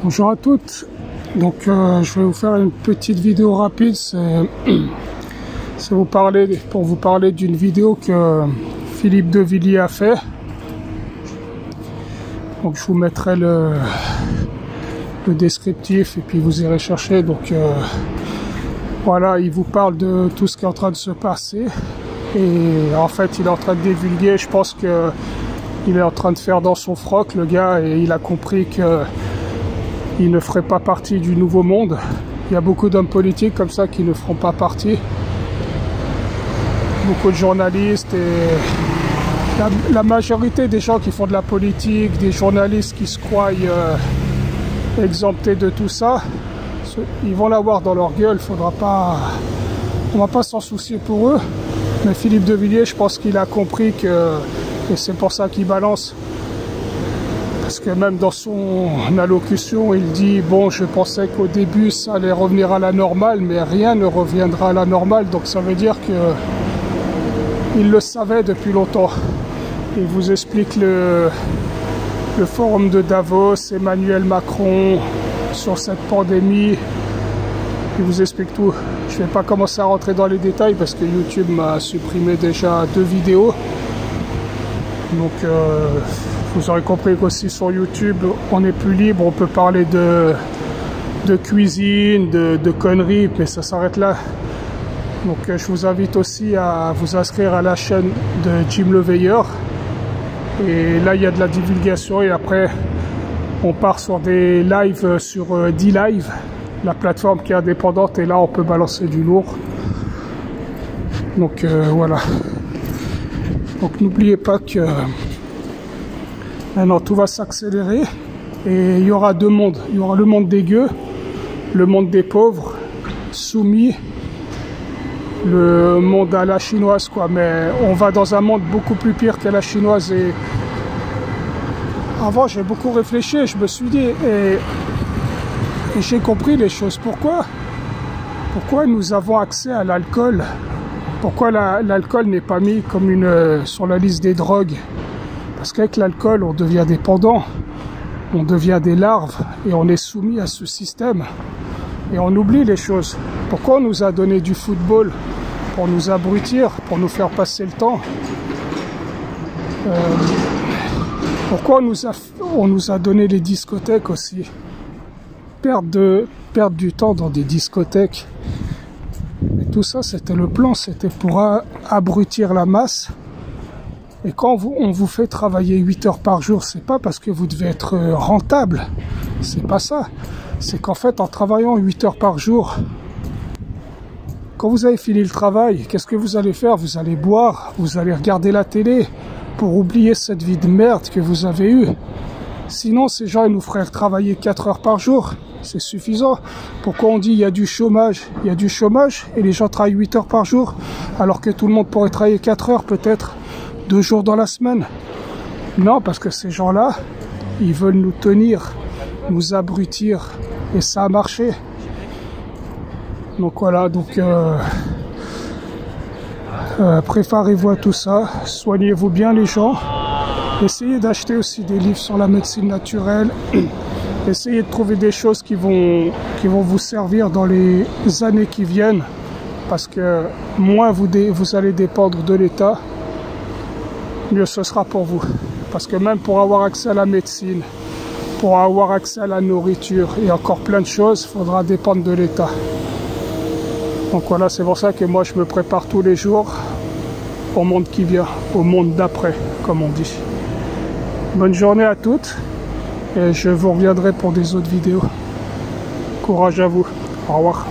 Bonjour à toutes. Donc je vais vous faire une petite vidéo rapide. C'est pour vous parler d'une vidéo que Philippe de Villiers a fait. Donc je vous mettrai le descriptif et puis vous irez chercher. Donc voilà, il vous parle de tout ce qui est en train de se passer. Et en fait, il est en train de divulguer. Je pense que il est en train de faire dans son froc, le gars, et il a compris que il ne ferait pas partie du nouveau monde. Il y a beaucoup d'hommes politiques comme ça qui ne feront pas partie. Beaucoup de journalistes et la majorité des gens qui font de la politique, des journalistes qui se croient exemptés de tout ça, ils vont l'avoir dans leur gueule. On va pas s'en soucier pour eux. Mais Philippe de Villiers, je pense qu'il a compris que, et c'est pour ça qu'il balance. Parce que même dans son allocution, il dit « Bon, je pensais qu'au début, ça allait revenir à la normale, mais rien ne reviendra à la normale. » Donc ça veut dire qu'il le savait depuis longtemps. Il vous explique le forum de Davos, Emmanuel Macron, sur cette pandémie. Il vous explique tout. Je ne vais pas commencer à rentrer dans les détails parce que YouTube m'a supprimé déjà 2 vidéos. Donc vous aurez compris qu'aussi sur YouTube, on est plus libre, on peut parler de cuisine, de conneries, mais ça s'arrête là. Donc je vous invite aussi à vous inscrire à la chaîne de Jim Le Veilleur. Et là, il y a de la divulgation et après, on part sur des lives sur D-Live, la plateforme qui est indépendante, et là, on peut balancer du lourd. Donc voilà. Donc n'oubliez pas que maintenant tout va s'accélérer et il y aura 2 mondes. Il y aura le monde des gueux, le monde des pauvres, soumis, le monde à la chinoise quoi. Mais on va dans un monde beaucoup plus pire qu'à la chinoise. Et avant j'ai beaucoup réfléchi, je me suis dit et j'ai compris les choses. Pourquoi nous avons accès à l'alcool? Pourquoi l'alcool n'est pas mis comme sur la liste des drogues? Parce qu'avec l'alcool, on devient dépendant, on devient des larves et on est soumis à ce système. Et on oublie les choses. Pourquoi on nous a donné du football? Pour nous abrutir, pour nous faire passer le temps. Pourquoi on nous a donné les discothèques aussi? Perdre du temps dans des discothèques. Tout ça, c'était le plan, c'était pour abrutir la masse. Et quand on vous fait travailler 8 heures par jour, c'est pas parce que vous devez être rentable. C'est pas ça. C'est qu'en fait, en travaillant 8 heures par jour, quand vous avez fini le travail, qu'est-ce que vous allez faire? Vous allez boire, vous allez regarder la télé pour oublier cette vie de merde que vous avez eue. Sinon, ces gens, ils nous feraient travailler 4 heures par jour. C'est suffisant. Pourquoi on dit il y a du chômage? Il y a du chômage et les gens travaillent 8 heures par jour, alors que tout le monde pourrait travailler 4 heures peut-être, 2 jours dans la semaine. Non, parce que ces gens-là, ils veulent nous tenir, nous abrutir. Et ça a marché. Donc voilà, donc préparez-vous à tout ça. Soignez-vous bien les gens. Essayez d'acheter aussi des livres sur la médecine naturelle. Essayez de trouver des choses qui vont vous servir dans les années qui viennent. Parce que moins vous allez dépendre de l'État, mieux ce sera pour vous. Parce que même pour avoir accès à la médecine, pour avoir accès à la nourriture et encore plein de choses, il faudra dépendre de l'État. Donc voilà, c'est pour ça que moi je me prépare tous les jours au monde qui vient, au monde d'après, comme on dit. Bonne journée à toutes et je vous reviendrai pour des autres vidéos. Courage à vous. Au revoir.